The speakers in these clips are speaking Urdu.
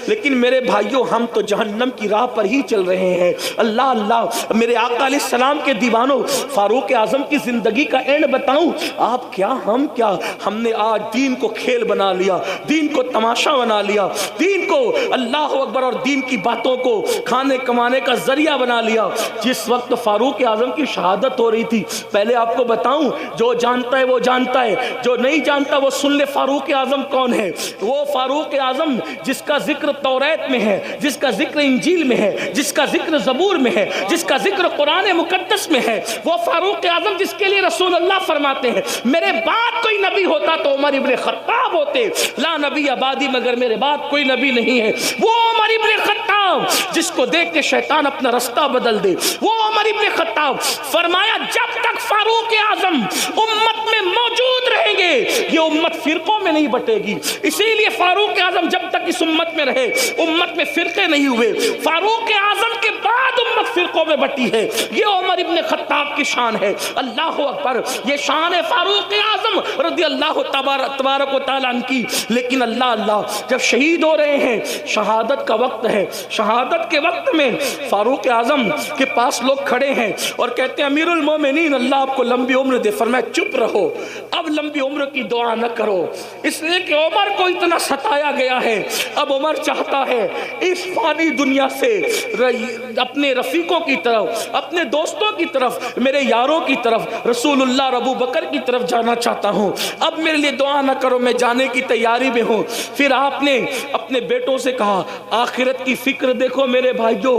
لیکن میرے بھائیوں ہم تو جہنم کی راہ پر ہی چل رہے ہیں۔ اللہ اللہ، میرے آقا علیہ السلام کے دیوانوں، فاروق اعظم کی زندگی کا اینڈ بتاؤں، آپ کیا ہم کیا، ہم نے آج دین کو کھیل بنا لیا، دین کو تماشا بنا لیا، دین کو اللہ اکبر اور دین کی باتوں کو کھانے کمانے کا ذریعہ بنا لیا۔ جس وقت فاروق اعظم کی شہادت ہو رہی تھی، پہلے آپ کو بتاؤں، جو جانتا ہے وہ جانتا ہے، جو نہیں جانتا وہ سن لے فاروق اعظم کون ہے۔ وہ فاروق اعظم جس کا ذکر توریت میں ہے، جس کا ذکر انجیل میں ہے، جس کا ذکر زبور میں ہے، جس کا ذکر قرآن مقدس میں ہے، وہ فاروق اعظم جس کے لیے رسول اللہ فرماتے ہیں میرے بعد کوئی نبی ہوتا تو عمر ابن خطاب ہوتے، لا نبی آبادی، مگر میرے بعد کوئی نبی نہیں ہے۔ وہ عمر ابن خطاب جس کو دیکھ کے شیطان اپنا رستہ بدل دے، وہ عمر ابن خطاب فرمایا جب تک فاروق اعظم امت میں موجود رہیں گے یہ امت فرقوں میں نہیں بٹے گی۔ اسی لیے فاروق اعظم جب تک اس امت میں رہے امت میں فرقے نہیں ہوئے، فاروق اعظم کے بعد امت فرقوں میں بٹی ہے۔ یہ عمر ابن خطاب کی شان ہے۔ اللہ اکبر، یہ شان ہے فاروق اعظم رضی اللہ تبارک و تعالیٰ عنہ کی۔ لیکن اللہ اللہ، جب شہید ہو رہے ہیں، شہادت کا وقت ہے، شہادت کے وقت میں فاروق اعظم کے پاس لوگ کھڑے ہیں اور کہتے ہیں امیر المومنین اللہ آپ کو لمبی عمر دے۔ فرمایا چپ رہو، اب لمبی عمر کی دعا نہ کرو، اس لیے کہ عمر کو اتنا ستایا گیا ہے۔ اب عمر چاہتا ہے اس فانی دنیا سے اپنے رفیقوں کی طرف، اپنے دوستوں کی طرف، میرے یاروں کی طرف، رسول اللہ اور ابو بکر کی طرف جانا چاہتا ہوں، اب میرے لیے دعا نہ کرو، میں جانے کی تیاری میں ہوں۔ پھر آپ نے اپنے بیٹوں سے کہا آخرت کی فکر دیکھو میرے بھائیوں،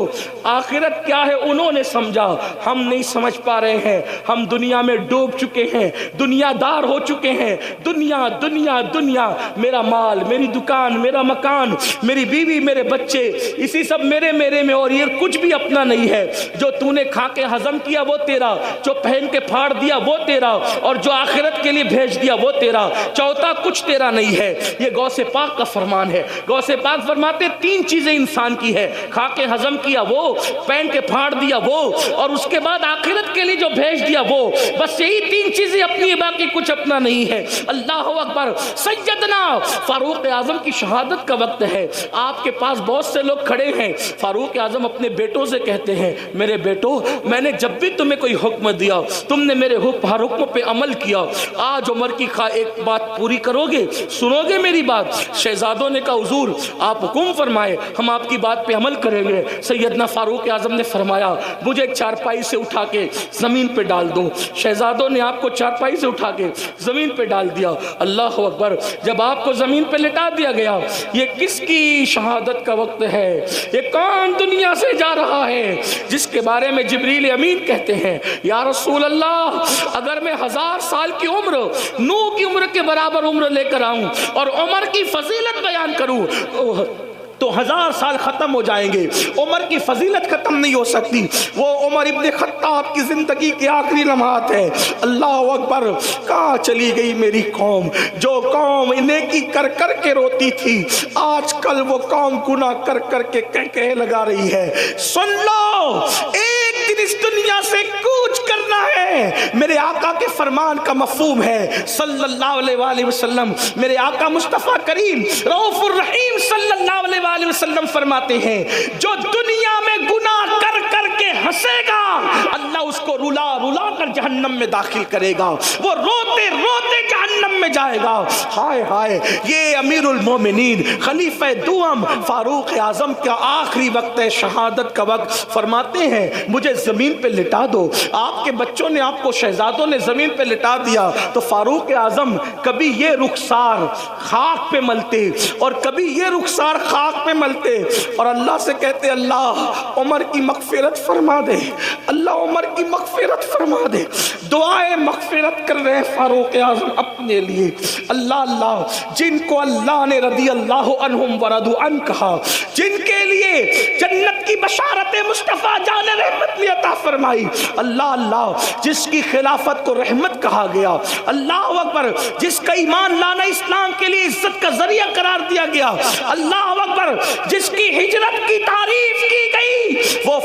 آخرت کیا ہے انہوں نے سمجھا، ہم نہیں سمجھ پا رہے ہیں، ہم دنیا میں ڈوب چکے ہیں، دنیا دار ہو چکے ہیں، دنیا دنیا دنیا، میرا مال، میری دکان، میرا مکان، میری بیوی، میرے بچے، اسی سب میرے میں، اور یہ کچھ بھی اپنا نہیں ہے۔ جو تو نے کھا کے ہضم کیا وہ تیرا، جو پہن کے پھاڑ دیا وہ تیرا، اور جو آخرت کے لیے بھیج دیا وہ تیرا، چوتھا کچھ تیرا نہیں ہے۔ یہ غوث پاک کا فرمان ہے۔ غوث پاک فرماتے تین چیزیں انسان کی ہے، کھا کے ہضم کیا وہ، پہن کے پھاڑ دیا وہ، اور اس کے بعد آخرت کے لیے جو بھیج دیا وہ، بس یہی تین چیزیں اپنی، باقی کچھ اپنا نہیں ہے۔ اللہ اکبر۔ سیدنا فاروق اعظم کی شہادت کا وقت ہے، آپ کے پاس بہت سے لوگ کھڑے ہیں۔ فاروق اعظم اپنے بیٹوں سے کہتے ہیں میرے بیٹو، میں نے جب بھی تمہیں کوئی حکم دیا تم نے میرے ہر حکم پہ عمل کیا، آج عمر کی ایک بات پوری کرو گے، سنو گے میری بات؟ شہزادوں نے کہا حضور آپ حکم فرمائے، ہم آپ کی بات پہ عمل کریں گے۔ سیدنا فاروق اعظم نے فرمایا مجھے ایک چارپائی سے اٹھا کے زمین پہ ڈال دو۔ شہزادوں نے آپ کو چارپائی سے اٹھا کے زمین پہ ڈال دیا۔ اللہ اکبر۔ جب آپ کو زمین پہ لٹا دیا گیا، یہ کس کی شہادت کا وقت ہے؟ یہ کون دنیا سے جا رہا ہے جس کے بارے میں جبریل امین کہتے ہیں یا رسول اللہ اگر میں 1000 سال کی عمر، نوح کی عمر کے برابر عمر لے کر آؤں اور عمر کی فضیلت بیان کروں تو 1000 سال ختم ہو جائیں گے، عمر کی فضیلت ختم نہیں ہو سکتی۔ وہ عمر ابن خطاب کی زندگی کے آخری لمحات ہیں۔ اللہ اکبر۔ کہاں چلی گئی میری قوم؟ جو قوم نیکی کر کر کے روتی تھی، آج کل وہ قوم گناہ کر کر کے کہہ لگا رہی ہے۔ سن لو، ایک دن اس دنیا سے کوچ کرنا ہے۔ میرے آقا کے فرمان کا مفہوم ہے صلی اللہ علیہ وآلہ وسلم، میرے آقا مصطفیٰ کریم رؤوف الرحیم صلی اللہ علیہ وآلہ وسلم فرماتے ہیں جو دنیا میں گناہ کر کر کے ہنسے گا اللہ اس کو رلا رلا کر جہنم میں داخل کرے گا، وہ روتے روتے جہنم میں جائے گا۔ ہائے ہائے، یہ امیر المومنین خلیفہ دوم فاروق اعظم کا آخری وقت ہے، شہادت کا وقت۔ فرماتے ہیں مجھے زمین پہ لٹا دو۔ آپ کے بچوں نے، آپ کو شہزادوں نے زمین پہ لٹا دیا تو فاروق اعظم کبھی یہ رخسار خاک پہ ملتے اور کبھی یہ رخسار خاک پہ ملتے اور اللہ سے کہتے اللہ عمر کی مغفرت فرما دے، اللہ عمر کی مغفرت فرما دے۔ دعائیں مغفرت کر رہے ہیں فاروق اعظم اپنے لیے۔ اللہ اللہ، جن کو اللہ نے رضی اللہ عنہم ورضوا عنہ کہا، جن کے لیے جنت کی بشارت مصطفیٰ جان رحمت نے عطا فرمائی، اللہ اللہ، جس کی خلافت کو رحمت کہا گیا، اللہ اکبر، جس کا ایمان لانا اسلام کے لیے عزت کا ذریعہ قرار دیا گیا، اللہ اکبر، جس کی ہجرت کی تعریف کی گئی، وہ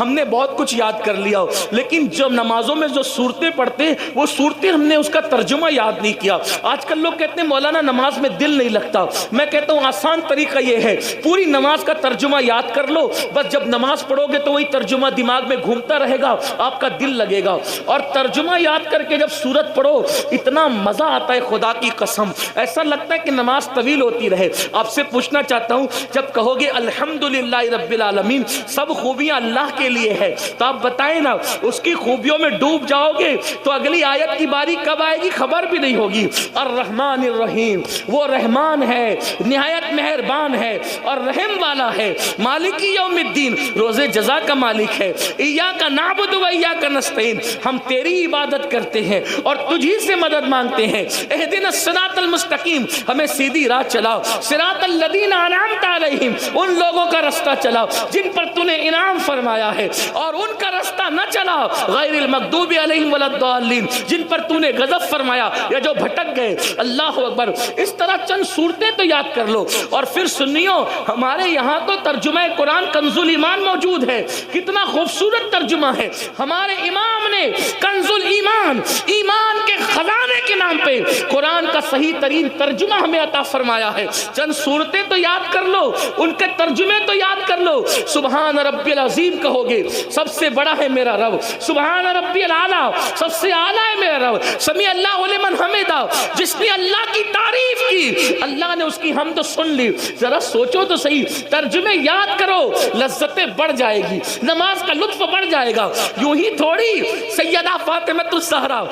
ہم نے بہت کچھ یاد کر لیا ہو، لیکن جب نمازوں میں جو صورتیں پڑھتے ہیں وہ صورتیں ہم نے اس کا ترجمہ یاد نہیں کیا۔ آج کل لوگ کہتے ہیں مولانا نماز میں دل نہیں لگتا، میں کہتا ہوں آسان طریقہ یہ ہے، پوری نماز کا ترجمہ یاد کر لو، بس جب نماز پڑھو گے تو وہی ترجمہ دماغ میں گھومتا رہے گا، آپ کا دل لگے گا۔ اور ترجمہ یاد کر کے جب سورت پڑھو اتنا مزہ آتا ہے، خدا کی قسم ایسا لگتا ہے کہ نماز طویل ہوتی رہے۔ آپ سے پوچھنا چاہتا ہوں، جب کہو گے الحمدللہ رب العالمین، سب خوبیاں اللہ کے لیے ہے، تو آپ بتائیں نا اس کی خوبیوں میں ڈوب جاؤ گے تو اگلی آیت کی باری کب آئے گی خبر بھی نہیں ہوگی۔ الرحمن الرحیم، وہ رحمان ہے، نہایت مہربان ہے اور رحم والا ہے۔ مالک یوم الدین، روز جزا کا مالک ہے۔ ایاک نعبد و ایاک نستعین، ہم تیری عبادت کرتے ہیں اور تجھی سے مدد مانگتے ہیں۔ اہدنا الصراط المستقیم، ہمیں سیدھی راہ چلاؤ۔ صراط الذین انعمت علیہم، ان لوگوں کا رستہ چلاؤ جن پر تو نے انعام فرمایا ہے، اور ان کا رستہ نہ چلاؤ غیر المغضوب علیہم ولا الضالین، جن پر تو نے غضب فرمایا یا جو بھٹک گئے۔ اللہ اکبر۔ اس طرح چند صورتیں تو یاد کر لو۔ اور پھر سنیو، ہمارے یہاں تو ترجمہ قرآن کنز الایمان موجود ہے، کتنا خوبصورت ترجمہ ہے۔ ہمارے امام نے کنز الایمان، ایمان کے خزانے کے نام پہ قرآن کا صحیح ترین ترجمہ ہمیں عطا فرمایا ہے۔ چند صورتیں تو یاد کر لو، ان کے ترجمے تو یاد کر لو۔ سبحان ربی العظیم کہو گے، سب سے بڑا ہے میرا رب۔ سبحان ربی الاعلیٰ، سب سے اعلیٰ ہے میرا رب۔ سمیع اللہ لمن حمدہ، جس نے اللہ کی تعریف کی اللہ نے اس کی حمد سن لی۔ ذرا سوچو تو صحیح، ترجمے یاد کرو، لذتیں بڑھ جائے گی، نماز کا لطف بڑھ جائے گا۔ یوں ہی تھوڑی سیدہ فاطمۃ الزہرا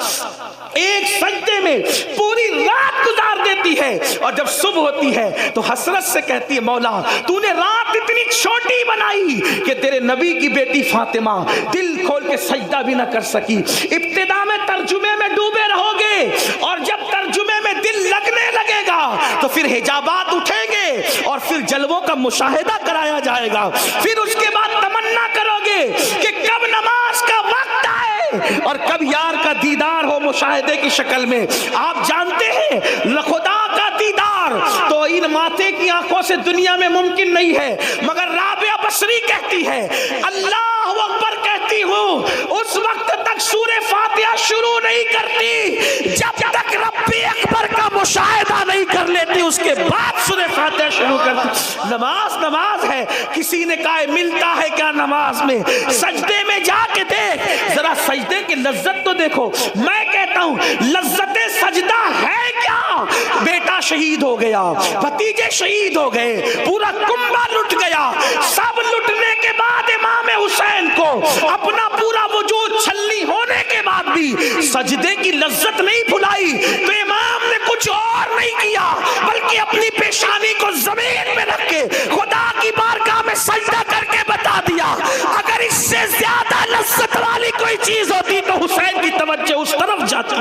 ایک سجدے میں پوری رات گزار دیتی ہے، اور جب صبح ہوتی ہے تو حسرت سے کہتی ہے مولا تو نے رات اتنی چھوٹی بنائی کہ تیرے نبی کی بیٹی فاطمہ دل کھول کے سجدہ بھی نہ کر سکی۔ ابتدا میں ترجمے میں ڈوبے رہو گے، اور جب ترجمے میں دل لگنے لگے گا تو پھر حجابات اٹھیں گے اور پھر جلووں کا مشاہدہ کرایا جائے گا۔ پھر اس کے بعد تمنا کرو گے کہ کب نماز کا وقت آئے اور کب یار کا دیدار ہو مشاہدے کی شکل میں۔ آپ جانتے ہیں خدا کا دیدار تو ان ماتھے کی آنکھوں سے دنیا میں ممکن نہیں ہے، مگر رابعہ بصری کہتی ہے اللہ اکبر کہتی ہوں اس وقت تک سورہ فاتحہ شروع نہیں کرتی جب تک رب اکبر کا مشاہدہ نہیں کر لیتی، اس کے بعد سورہ فاتحہ شروع کرتی۔ نماز نماز ہے۔ کسی نے کہا ملتا ہے کیا نماز میں؟ سجدے میں جا کے دیکھ، ذرا سجدے کی لذت تو دیکھو۔ میں کہتا ہوں لذت سجدہ ہے کیا؟ بیٹا شہید ہو گیا، بھتیجے شہید ہو گئے، پورا کنبہ لٹ گیا، سب لٹنے کے بعد امام حسین کو اپنا پورا وجود چھلنی ہونے کے بعد بھی سجدے کی لذت نہیں بھلائی، تو امام نے کچھ اور نہیں کیا بلکہ اپنی پیشانی کو زمین میں رکھ کے خدا کی بارگاہ میں سجدہ کر کے بتا دیا اگر اس سے زیادہ لذت والی کوئی چیز ہوتی تو حسین کی توجہ اس طرف جاتی۔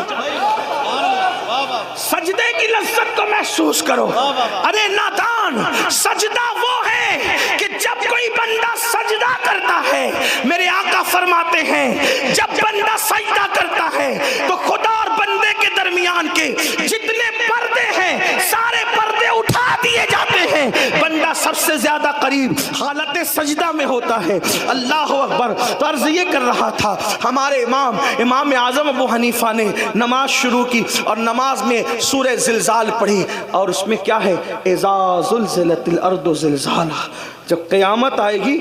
سجدے کی لذت کو محسوس کرو۔ ارے نادان، سجدہ وہ ہے کہ جب کوئی بندہ سجدہ کرتا ہے، میرے آقا فرماتے ہیں جب بندہ سجدہ کرتا ہے تو خدا اور بندے کے درمیان کے جتنے پردے ہیں سارے پردے اٹھا دیے جاتے ہیں، بندہ سب سے زیادہ قریب حالت سجدہ میں ہوتا ہے۔ اللہ اکبر۔ تو عرض یہ کر رہا تھا، ہمارے امام اعظم ابو حنیفہ نے نماز شروع کی اور نماز میں سورہ زلزال پڑھی، اور اس میں کیا ہے؟ اذا زلزلت الارض زلزالہا، جب قیامت آئے گی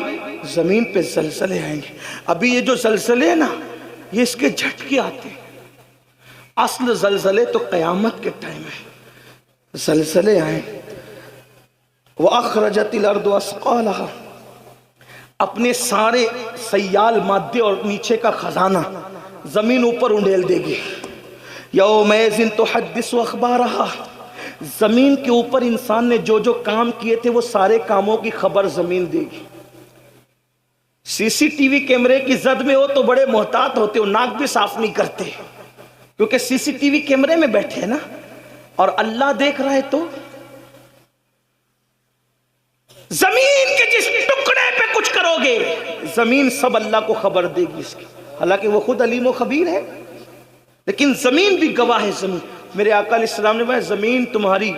زمین پہ زلزلے آئیں گے۔ ابھی یہ جو زلزلے ہیں نا، یہ اس کے جھٹکے آتے ہیں، اصل زلزلے تو قیامت کے ٹائم ہے۔ زلزلے آئیں، وَأَخْرَجَتِ الْأَرْضُ أَثْقَالَهَا، اپنے سارے سیال مادے اور نیچے کا خزانہ زمین اوپر انڈیل دے گی۔ یومئذ تحدث اخبارها، زمین کے اوپر انسان نے جو جو کام کیے تھے وہ سارے کاموں کی خبر زمین دے گی۔ سی سی ٹی وی کیمرے کی زد میں ہو تو بڑے محتاط ہوتے ہو، ناک بھی صاف نہیں کرتے، کیونکہ سی سی ٹی وی کیمرے میں بیٹھے ہیں نا، اور اللہ دیکھ رہا ہے تو زمین کے جس ٹکڑے پہ کچھ کرو گے زمین سب اللہ کو خبر دے گی اس کی، حالانکہ وہ خود علیم و خبیر ہے، لیکن زمین بھی گواہ ہے۔ زمین، میرے آقا علیہ السلام نے کہا زمین تمہاری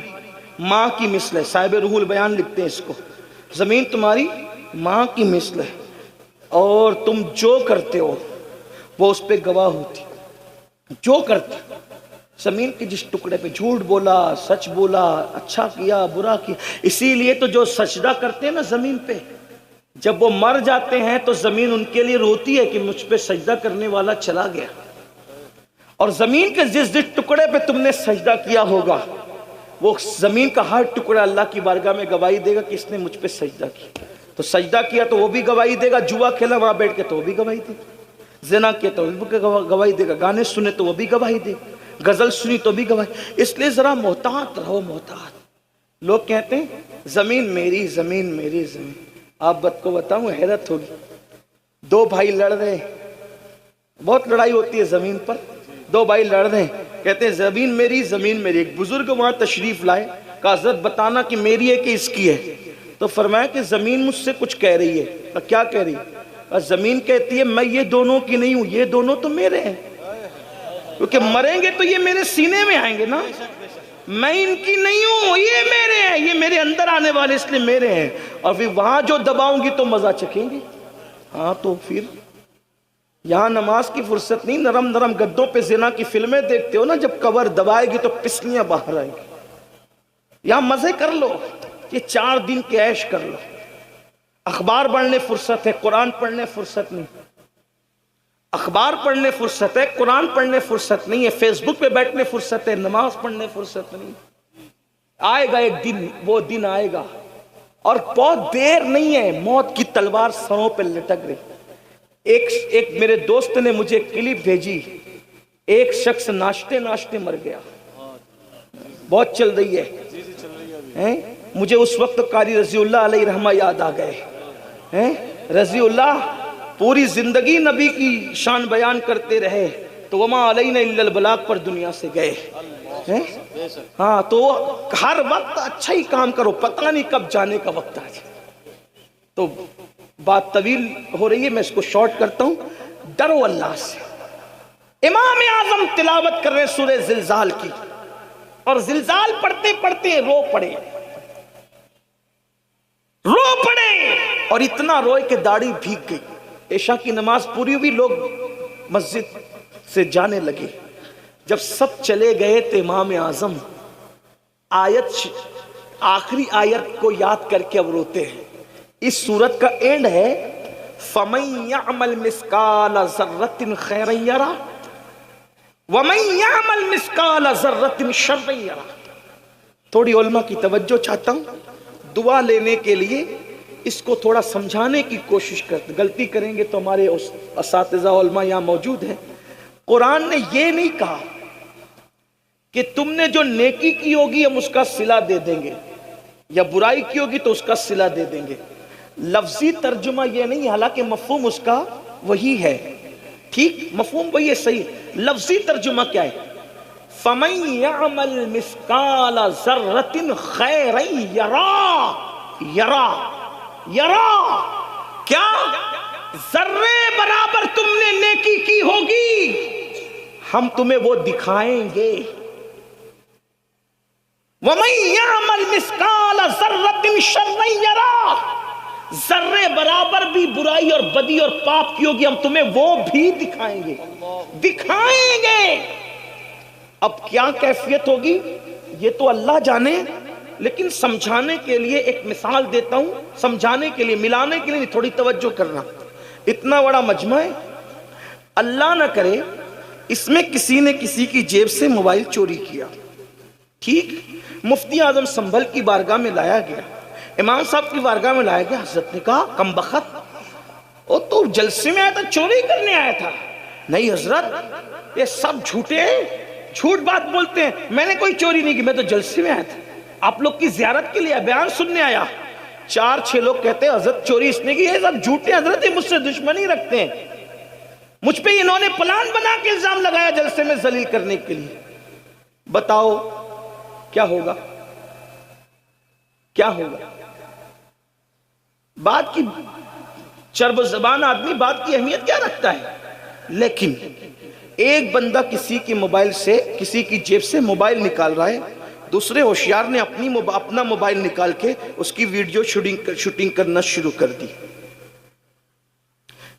ماں کی مثل ہے، صاحب روح البیان لکھتے ہیں اس کو، زمین تمہاری ماں کی مثل ہے، اور تم جو کرتے ہو وہ اس پہ گواہ ہوتی. جو کرتے زمین کے جس ٹکڑے پہ جھوٹ بولا، سچ بولا، اچھا کیا، برا کیا. اسی لیے تو جو سجدہ کرتے ہیں نا زمین پہ، جب وہ مر جاتے ہیں تو زمین ان کے لیے روتی ہے کہ مجھ پہ سجدہ کرنے والا چلا گیا. اور زمین کے جس ٹکڑے پہ تم نے سجدہ کیا ہوگا وہ زمین کا ہر ٹکڑا اللہ کی بارگاہ میں گواہی دے گا کہ اس نے مجھ پہ سجدہ کیا. تو سجدہ کیا تو وہ بھی گواہی دے گا، جوا کھیلا وہاں بیٹھ کے تو وہ بھی گواہی دے گا، زنا کیا تو وہ بھی گواہی دے گا، گانے سنے تو وہ بھی گواہی دے گا، غزل سنی تو بھی گواہی. اس لیے ذرا محتاط رہو، محتاط. لوگ کہتے ہیں زمین میری، زمین میری، زمین. آپ بات کو بتاؤں، حیرت ہوگی. دو بھائی لڑ رہے، بہت لڑائی ہوتی ہے زمین پر. دو بھائی لڑ رہے ہیں، کہتے ہیں زمین میری، زمین میری. ایک بزرگ وہاں تشریف لائے، کہا حضرت بتانا کہ میری ہے کہ اس کی ہے. تو فرمایا کہ زمین مجھ سے کچھ کہہ رہی ہے. کیا کہہ رہی ہے؟ زمین کہتی ہے میں یہ دونوں کی نہیں ہوں، یہ دونوں تو میرے ہیں، کیونکہ مریں گے تو یہ میرے سینے میں آئیں گے نا. میں ان کی نہیں ہوں، یہ میرے ہیں، یہ میرے اندر آنے والے اس لیے میرے ہیں. اور پھر وہاں جو دباؤں گی تو مزہ چکھیں گے. ہاں تو پھر یہاں نماز کی فرصت نہیں، نرم نرم گدوں پہ زنا کی فلمیں دیکھتے ہو نا، جب کور دبائے گی تو پسلیاں باہر آئیں گی. یہاں مزے کر لو، یہ 4 دن کے عیش کر لو. اخبار پڑھنے فرصت ہے، قرآن پڑھنے فرصت نہیں. اخبار پڑھنے فرصت ہے، قرآن پڑھنے فرصت نہیں ہے. فیس بک پہ بیٹھنے فرصت ہے، نماز پڑھنے فرصت نہیں. آئے گا ایک دن، وہ دن آئے گا اور بہت دیر نہیں ہے. موت کی تلوار سروں پہ لٹک رہی. ایک میرے دوست نے مجھے کلپ بھیجی، ایک شخص ناشتے ناشتے مر گیا. بہت چل رہی ہے. مجھے اس وقت قاری رضی اللہ علیہ رحمہ یاد آ گئے. رضی اللہ پوری زندگی نبی کی شان بیان کرتے رہے تو وما علینا الا البلاغ پر دنیا سے گئے. ہاں تو ہر وقت اچھا ہی کام کرو، پتہ نہیں کب جانے کا وقت آ جائے. تو بات طویل ہو رہی ہے، میں اس کو شارٹ کرتا ہوں. ڈرو اللہ سے. امام اعظم تلاوت کر رہے سورہ زلزال کی، اور زلزال پڑھتے پڑھتے رو پڑے اور اتنا روئے کہ داڑھی بھیگ گئی. عشاء کی نماز پوری ہوئی، لوگ مسجد سے جانے لگے. جب سب چلے گئے تو امام اعظم آخری آیت کو یاد کر کے اب روتے ہیں. اس سورت کا اینڈ ہے فَمَن يَعْمَلْ مِثْقَالَ ذَرَّةٍ خَيْرًا يَرَهُ وَمَن يَعْمَلْ مِثْقَالَ ذَرَّةٍ شَرًّا يَرَهُ. تھوڑی علماء کی توجہ چاہتا ہوں، دعا لینے کے لیے اس کو تھوڑا سمجھانے کی کوشش کرتے. غلطی کریں گے تو ہمارے اساتذہ علماء یہاں موجود ہیں. قرآن نے یہ نہیں کہا کہ تم نے جو نیکی کی ہوگی ہم اس کا صلہ دے دیں گے، یا برائی کی ہوگی تو اس کا صلہ دے دیں گے. لفظی ترجمہ یہ نہیں، حالانکہ مفہوم اس کا وہی ہے. ٹھیک، مفہوم وہی ہے، صحیح. لفظی ترجمہ کیا ہے؟ فَمَن يَعْمَلْ مِثْقَالَ ذَرَّةٍ خَيْرًا يَرَهُ. یرا کیا؟ ذرے برابر تم نے نیکی کی ہوگی ہم تمہیں وہ دکھائیں گے. وَمَن يَعْمَلْ مِثْقَالَ ذَرَّةٍ شَرًّا يَرَهُ. ذرے برابر بھی برائی اور بدی اور پاپ کی ہوگی ہم تمہیں وہ بھی دکھائیں گے، دکھائیں گے. اب کیا کیفیت ہوگی یہ تو اللہ جانے، لیکن سمجھانے کے لیے ایک مثال دیتا ہوں. سمجھانے کے لیے، ملانے کے لیے تھوڑی توجہ کرنا. اتنا بڑا مجمع ہے، اللہ نہ کرے اس میں کسی نے کسی کی جیب سے موبائل چوری کیا. ٹھیک، مفتی اعظم سنبھل کی بارگاہ میں لایا گیا، امام صاحب کی بارگاہ میں لایا گیا. حضرت نے کہا کم بخت، وہ تو جلسے میں آیا تھا، چوری کرنے آیا تھا. نہیں حضرت، یہ سب جھوٹے ہیں، جھوٹ بات بولتے ہیں. میں نے کوئی چوری نہیں کی، میں تو جلسے میں آیا تھا، آپ لوگ کی زیارت کے لیے بیان سننے آیا. 4-6 لوگ کہتے ہیں حضرت چوری اس نے کی. یہ سب جھوٹے حضرت، یہ مجھ سے دشمنی رکھتے ہیں، مجھ پہ انہوں نے پلان بنا کے الزام لگایا جلسے میں ذلیل کرنے کے لیے. بتاؤ کیا ہوگا؟ کیا ہوگا؟ بات کی چرب زبان آدمی بات کی اہمیت کیا رکھتا ہے. لیکن ایک بندہ کسی کی موبائل سے، کسی کی جیب سے موبائل نکال رہا ہے، دوسرے ہوشیار نے اپنا موبائل نکال کے اس کی ویڈیو شوٹنگ کرنا شروع کر دی.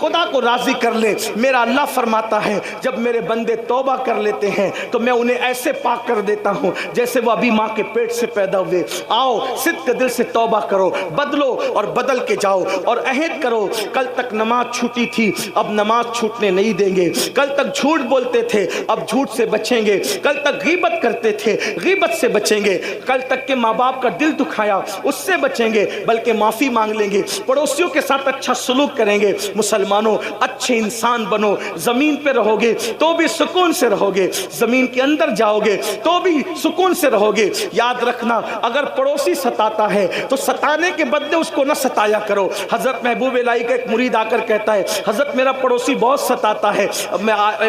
خدا کو راضی کر لے. میرا اللہ فرماتا ہے جب میرے بندے توبہ کر لیتے ہیں تو میں انہیں ایسے پاک کر دیتا ہوں جیسے وہ ابھی ماں کے پیٹ سے پیدا ہوئے. آؤ صدق دل سے توبہ کرو, بدلو اور بدل کے جاؤ, اور عہد کرو کل تک نماز چھوٹی تھی اب نماز چھوٹنے نہیں دیں گے, کل تک جھوٹ بولتے تھے اب جھوٹ سے بچیں گے, کل تک غیبت کرتے تھے غیبت سے بچیں گے, کل تک کہ ماں باپ کا دل دکھایا اس سے بچیں گے بلکہ معافی مانگ لیں گے, پڑوسیوں کے ساتھ اچھا سلوک کریں گے. مسلمانوں اچھے انسان بنو, زمین پہ رہو گے تو بھی سکون سے رہو گے, زمین کے اندر جاؤ گے تو بھی سکون سے رہو گے. یاد رکھنا اگر پڑوسی ستاتا ہے تو ستانے کے بدلے اس کو نہ ستایا کرو. حضرت محبوب الہی کا ایک مرید آ کر کہتا ہے حضرت میرا پڑوسی بہت ستاتا ہے.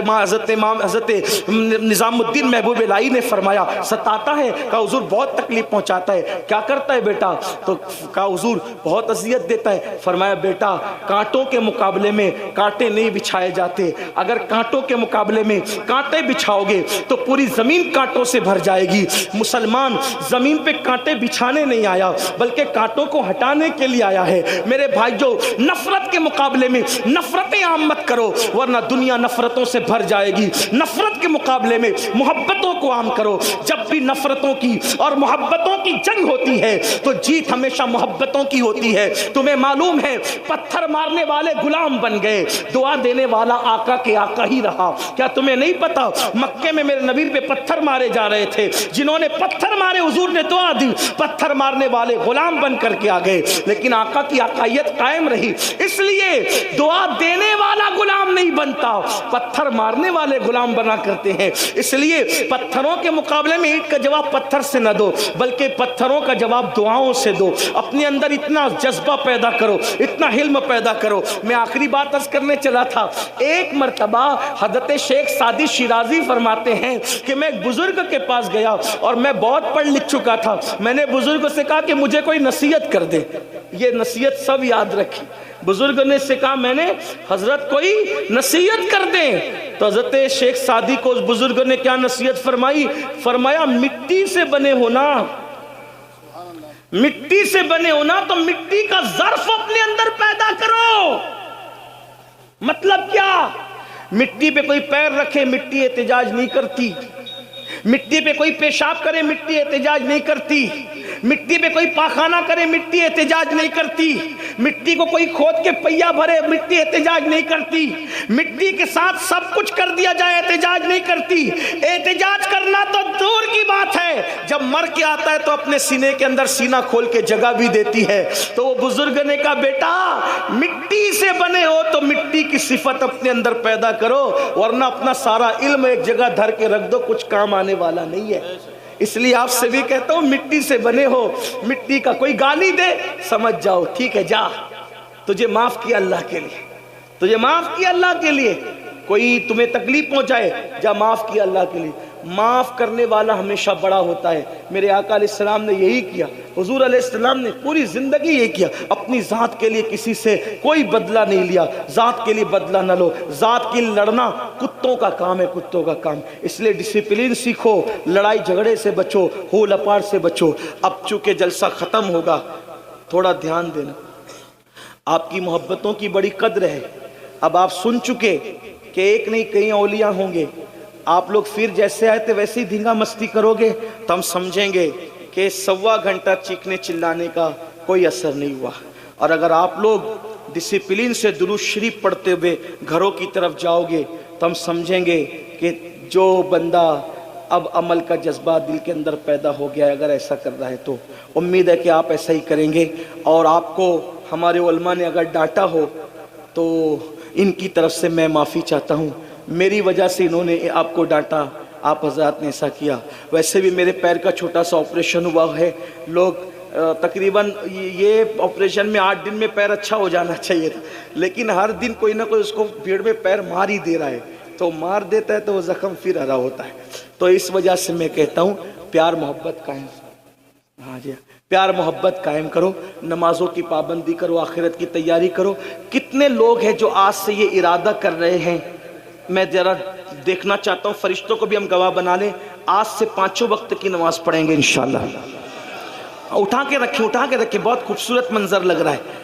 حضرت نظام الدین محبوب الہی نے فرمایا ستاتا ہے؟ کہا حضور بہت تکلیف پہنچاتا ہے. کیا کرتا ہے بیٹا؟ تو کہا حضور بہت اذیت دیتا ہے. فرمایا بیٹا کانٹوں کے مقابلے میں کانٹے نہیں بچھائے جاتے, اگر کانٹوں کے مقابلے میں کانٹے بچھاؤ گے تو پوری زمین کانٹوں سے بھر جائے گی. مسلمان زمین پہ کانٹے بچھانے نہیں آیا بلکہ کانٹوں کو ہٹانے کے لیے آیا ہے. میرے بھائیو نفرت کے مقابلے میں نفرتیں عام مت کرو ورنہ دنیا نفرتوں سے بھر جائے گی. نفرت کے مقابلے میں محبتوں کو عام کرو. جب بھی نفرتوں کی اور محبتوں کی جنگ ہوتی ہے تو جیت ہمیشہ محبتوں کی ہوتی ہے. تمہیں معلوم ہے پتھر مارنے والے غلام بن گئے, دعا دینے والا آقا کے آقا ہی رہا. کیا تمہیں نہیں پتا مکے میں میرے نبی پہ پتھر مارے جا رہے تھے, جنہوں نے پتھر مارے حضور نے دعا دی, پتھر مارنے والے غلام بن کر کے آ گئے لیکن آقا کی آقائیت قائم رہی. اس لیے دعا دینے والا غلام نہیں بنتا, پتھر مارنے والے غلام بنا کرتے ہیں. اس لیے پتھروں کے مقابلے میں اینٹ کا جواب پتھر سے نہ دو بلکہ پتھروں کا جواب دعاؤں سے دو. اپنے اندر اتنا جذبہ پیدا کرو, اتنا حلم پیدا کرو. میں آخری بات عرض کرنے چلا تھا. ایک مرتبہ حضرت شیخ سعدی شیرازی فرماتے ہیں کہ میں ایک بزرگ کے پاس گیا اور میں بہت پڑھ لکھ چکا تھا. میں نے بزرگ سے کہا کہ مجھے کوئی نصیحت کر دے. یہ نصیحت سب یاد رکھی. بزرگ نے سے کہا میں نے حضرت کوئی نصیحت کر دیں. تو حضرت شیخ سعدی کو اس بزرگ نے کیا نصیحت فرمائی؟ فرمایا مٹی سے بنے ہونا, مٹی سے بنے ہونا تو مٹی کا ظرف اپنے اندر پیدا کرو. مطلب کیا؟ مٹی پہ کوئی پیر رکھے مٹی احتجاج نہیں کرتی, مٹی پہ کوئی پیشاب کرے مٹی احتجاج نہیں کرتی, مٹی پہ کوئی پاخانہ کرے مٹی احتجاج نہیں کرتی, مٹی کو کوئی کھود کے پہیا بھرے مٹی احتجاج نہیں کرتی, مٹی کے ساتھ سب کچھ کر دیا جائے احتجاج نہیں کرتی. احتجاج کرنا تو دور کی بات ہے, جب مر کے آتا ہے تو اپنے سینے کے اندر سینہ کھول کے جگہ بھی دیتی ہے. تو وہ بزرگ نے کہا بیٹا مٹی سے بنے ہو تو مٹی کی صفت اپنے اندر پیدا کرو ورنہ اپنا سارا علم ایک جگہ دھر کے رکھ دو, کچھ کام آنے والا نہیں ہے. اس لیے آپ سے بھی کہتا ہوں مٹی سے بنے ہو. مٹی کا کوئی گالی دے سمجھ جاؤ ٹھیک ہے جا, تجھے معاف کیا اللہ کے لیے, تجھے معاف کیا اللہ کے لیے. کوئی تمہیں تکلیف پہنچائے جا معاف کیا اللہ کے لیے. معاف کرنے والا ہمیشہ بڑا ہوتا ہے. میرے آقا علیہ السلام نے یہی کیا, حضور علیہ السلام نے پوری زندگی یہ کیا. اپنی ذات کے لیے کسی سے کوئی بدلہ نہیں لیا, ذات کے لیے بدلہ نہ لو. ذات کے لیے لڑنا کتوں کا کام ہے, کتوں کا کام. اس لیے ڈسپلین سیکھو, لڑائی جھگڑے سے بچو, ہو لپاڑ سے بچو. اب چونکہ جلسہ ختم ہوگا تھوڑا دھیان دینا, آپ کی محبتوں کی بڑی قدر ہے. اب آپ سن چکے کہ ایک نہیں کئی اولیاء ہوں گے. آپ لوگ پھر جیسے آئے تھے ویسے ہی دھینگا مستی کرو گے تو ہم سمجھیں گے کہ 1.25 گھنٹہ چیخنے چلانے کا کوئی اثر نہیں ہوا. اور اگر آپ لوگ ڈسپلین سے درود شریف پڑھتے ہوئے گھروں کی طرف جاؤ گے تو ہم سمجھیں گے کہ جو بندہ اب عمل کا جذبہ دل کے اندر پیدا ہو گیا ہے, اگر ایسا کر رہا ہے تو امید ہے کہ آپ ایسا ہی کریں گے. اور آپ کو ہمارے علماء نے اگر ڈانٹا ہو تو ان کی طرف سے میں معافی چاہتا ہوں. میری وجہ سے انہوں نے آپ کو ڈانٹا, آپ حضرات نے ایسا کیا. ویسے بھی میرے پیر کا چھوٹا سا آپریشن ہوا ہے. لوگ تقریباً یہ آپریشن میں 8 دن میں پیر اچھا ہو جانا چاہیے تھا, لیکن ہر دن کوئی نہ کوئی اس کو بھیڑ میں پیر مار ہی دے رہا ہے. تو مار دیتا ہے تو وہ زخم پھر ہرا ہوتا ہے. تو اس وجہ سے میں کہتا ہوں پیار محبت قائم, ہاں جی پیار محبت قائم کرو, نمازوں کی پابندی کرو, آخرت کی تیاری کرو. کتنے لوگ ہیں جو آج سے یہ ارادہ کر رہے ہیں, میں ذرا دیکھنا چاہتا ہوں, فرشتوں کو بھی ہم گواہ بنا لیں, آج سے 5 وقت کی نماز پڑھیں گے انشاءاللہ. اٹھا کے رکھیں, اٹھا کے رکھیں, بہت خوبصورت منظر لگ رہا ہے.